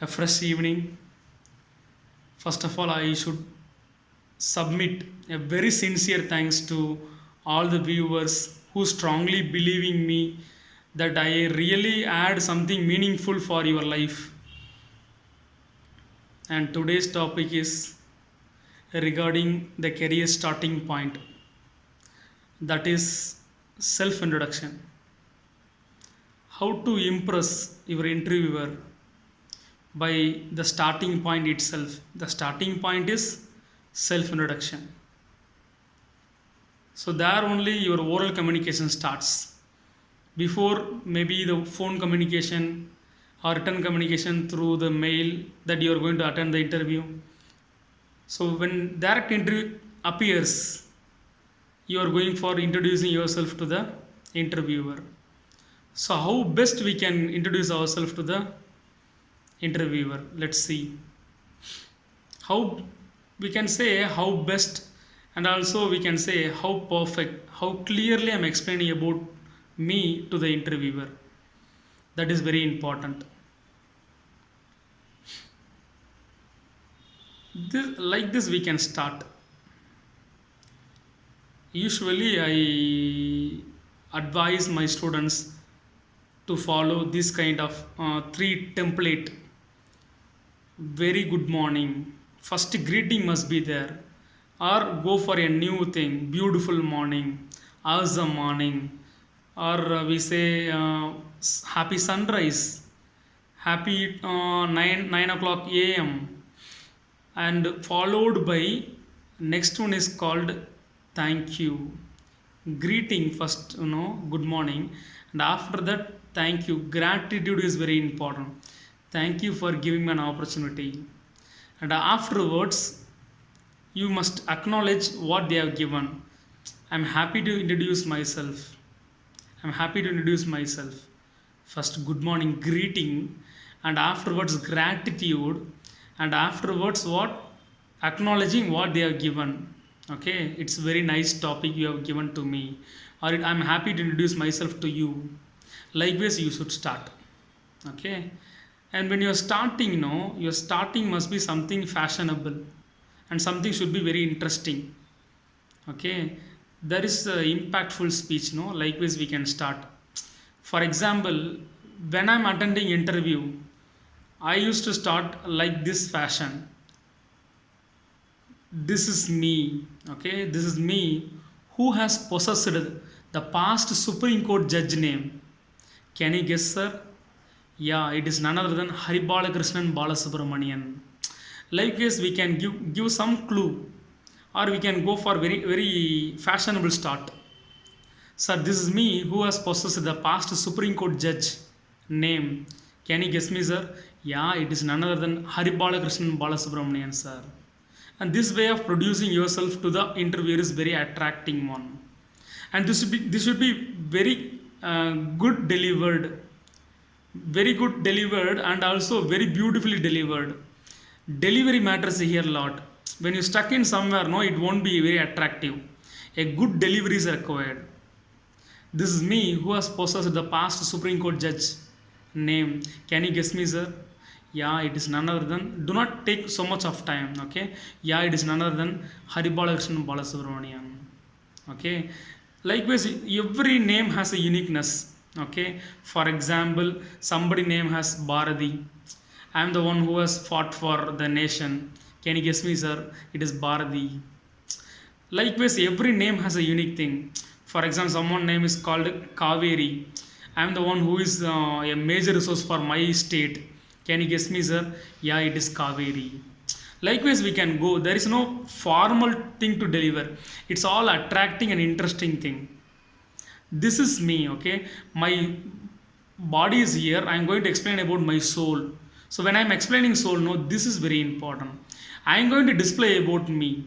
a fresh evening. First of all, I should submit a very sincere thanks to all the viewers who strongly believe in me that I really add something meaningful for your life. And today's topic is regarding the career starting point, that is self introduction. How to impress your interviewer by the starting point itself. The starting point is self introduction. So there only your oral communication starts. Before maybe the phone communication or written communication through the mail that you are going to attend the interview. So when direct interview appears, you are going for introducing yourself to the interviewer. So how best we can introduce ourselves to the interviewer? Let's see. How we can say how best, and also we can say how perfect, how clearly I'm explaining about me to the interviewer. That is very important. Like this we can start. Usually I advise my students to follow this kind of three template. Very good morning, first greeting must be there, or go for a new thing, beautiful morning, awesome morning, or we say happy sunrise, happy 9 o'clock am, and followed by next one is called thank you. Greeting first, good morning, and after that thank you. Gratitude is very important. Thank you for giving me an opportunity. And afterwards you must acknowledge what they have given. I'm happy to introduce myself. I'm happy to introduce myself. First good morning greeting, and afterwards gratitude, and afterwards what, acknowledging what they have given. Okay, it's very nice topic you have given to me, or I'm happy to introduce myself to you. Likewise you should start. Okay, and when you're starting, your starting must be something fashionable, and something should be very interesting. Okay, there is a impactful speech, likewise we can start. For example, when I'm attending interview, I used to start like this fashion. This is me. Okay, this is me who has possessed the past Supreme Court judge name. Can you guess, sir? Yeah, it is none other than Haribalakrishnan Balasubramanian. Likewise we can give some clue, or we can go for very very fashionable start. Sir, this is me who has possessed the past Supreme Court judge name. Can you guess me, sir? Yeah, it is none other than Haribalakrishnan Balasubramanian, sir. And this way of producing yourself to the interviewer is very attracting one. And this should be very good delivered, very good delivered, and also very beautifully delivered. Delivery matters here a lot. When you stuck in somewhere, no, it won't be very attractive. A good delivery is required. This is me who has possessed the past Supreme Court judge name. Can you guess me, sir? Yeah, it is none other than, do not take so much of time. Okay, yeah, it is none other than Haribalakrishnan Balasubramanian. Okay, likewise every name has a uniqueness. Okay, for example, somebody name has Bharati. I am the one who has fought for the nation. Can you guess me, sir? It is Bharati. Likewise every name has a unique thing. For example, someone name is called Kaveri. I am the one who is a major resource for my state. Can you guess me, sir? Yeah, it is Kaveri. Likewise we can go, there is no formal thing to deliver. It's all attracting and interesting thing. This is me. Okay, my body is here, I'm going to explain about my soul. So when I'm explaining soul, no, this is very important. I'm going to display about me,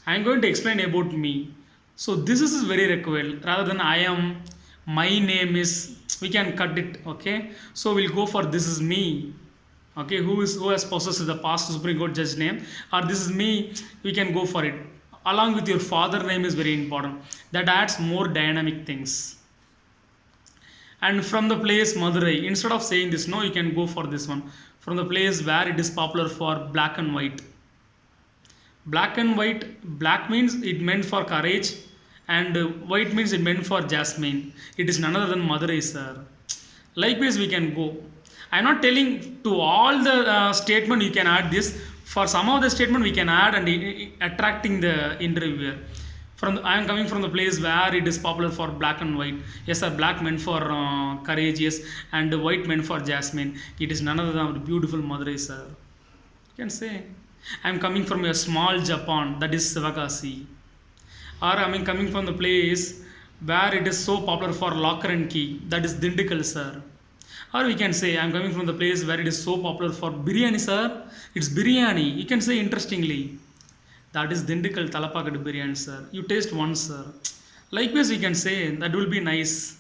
I'm going to explain about me. So this is very required, rather than I am, my name is, we can cut it. Okay, so we'll go for this is me. Okay, who has possessed the past Supreme Court judge name, or this is me, we can go for it. Along with your father name is very important. That adds more dynamic things. And from the place Madurai, instead of saying this, no, you can go for this one. From the place where it is popular for black and white. Black and white, black means it meant for courage, and white means it meant for jasmine. It is none other than Madurai, sir. Likewise, we can go. I'm not telling to all the statement you can add this. For some of the statement we can add and attracting the interviewer. I am coming from the place where it is popular for black and white. Yes, sir. Black meant for courage, yes, and white meant for jasmine. It is none other than beautiful Madurai, sir. You can say. I am coming from a small Japan, that is Sivakasi. Or I am coming from the place where it is so popular for locker and key, that is Dindigul, sir. Or we can say I am coming from the place where it is so popular for biryani, sir. It's biryani. You can say interestingly. That is Dindigul Talapakadu biryani, sir. You taste once, sir. Likewise, we can say that will be nice.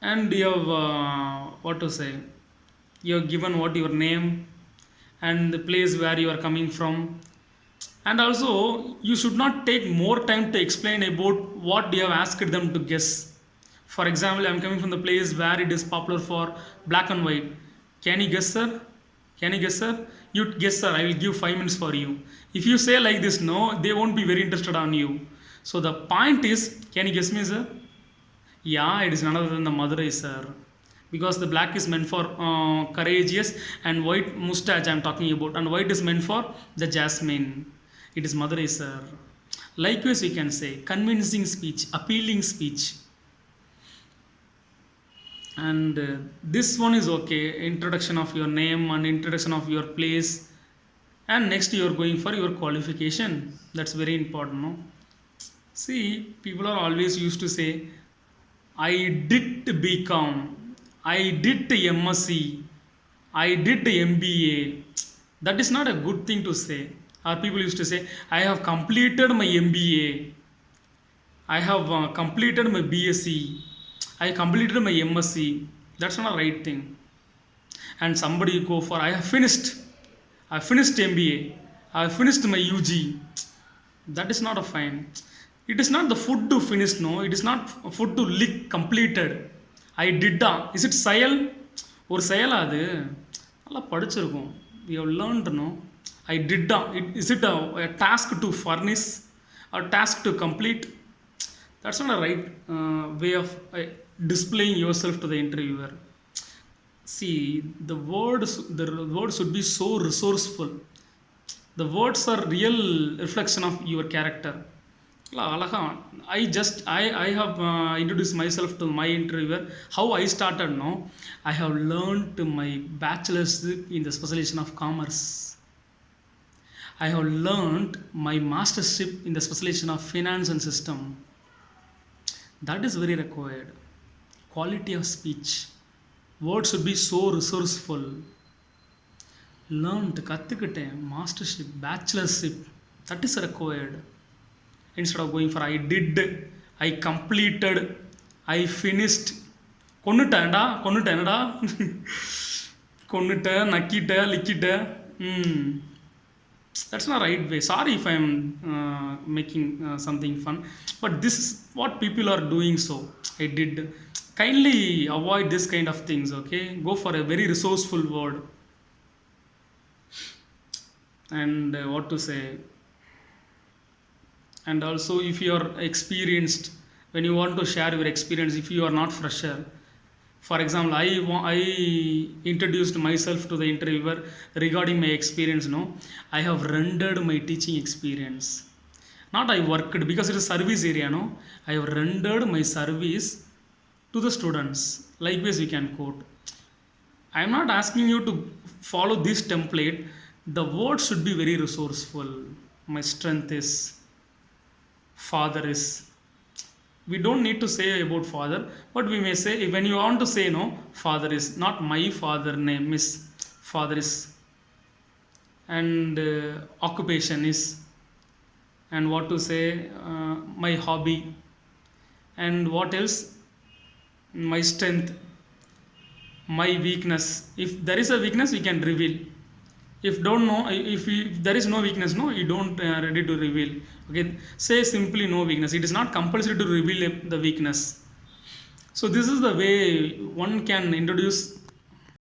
And you have what to say? You have given what your name and the place where you are coming from. And also, you should not take more time to explain about what you have asked them to guess. For example, I am coming from the place where it is popular for black and white. Can you guess, sir? Can you guess, sir? You guess, sir. I will give 5 minutes for you. If you say like this, no, they won't be very interested on you. So the point is, can you guess me, sir? Yeah, it is none other than the Madurai, sir. Because the black is meant for courageous and white mustache I am talking about, and white is meant for the jasmine. It is Madurai, sir. Likewise, we can say convincing speech, appealing speech. And this one is okay. Introduction of your name and introduction of your place. And next you are going for your qualification. That's very important, no? See, people are always used to say, I did BCom, I did MSc, I did MBA. That is not a good thing to say. Or people used to say, I have completed my MBA, I have completed my BSc, I completed my MSc. That's not a right thing. And somebody go for, I finished MBA, I finished my UG. That is not a fine. It is not the food to finish, no. It is not food to lick completed. I did that. Is it செயல்? ஒரு செயலா அது? நல்லா படிச்சிருக்கோம். We have learned, no. I did that. Is it a task to furnish or task to complete? That's not a right way of displaying yourself to the interviewer. See, the word should be so resourceful. The words are real reflection of your character. I have introduced myself to my interviewer. How I started, no? I have learned my bachelor's in the specialization of commerce. I have learned my mastership in the specialization of finance and system. That is very required. Quality of speech. Words should be so resourceful. Learned, கற்றுக்கிட்டேன், mastership, bachelorship. That is required. Instead of going for I did, I completed, I finished. கொன்னுட்டேன்டா கொன்னுட்டேன் நக்கிட்டேன் லிக்கிட்டேன். That's not right way. Sorry if I am making something fun, but this is what people are doing. So I did. Kindly avoid this kind of things, okay? Go for a very resourceful word. And what to say? And also, if you are experienced, when you want to share your experience, if you are not fresher, for example, I introduced myself to the interviewer regarding my experience, no. I have rendered my teaching experience, not I worked, because it is service area, no. I have rendered my service to the students. Likewise, we can quote. I am not asking you to follow this template. The words should be very resourceful. My strength is, father is. We don't need to say about father, but we may say, when you want to say, no, father is, not my father name is, father is. And occupation is, and what to say, my hobby. And what else? My strength, my weakness. If there is a weakness, we can reveal. If there is no weakness, no, you don't ready to reveal. Okay, say simply no weakness. It is not compulsory to reveal the weakness. So this is the way one can introduce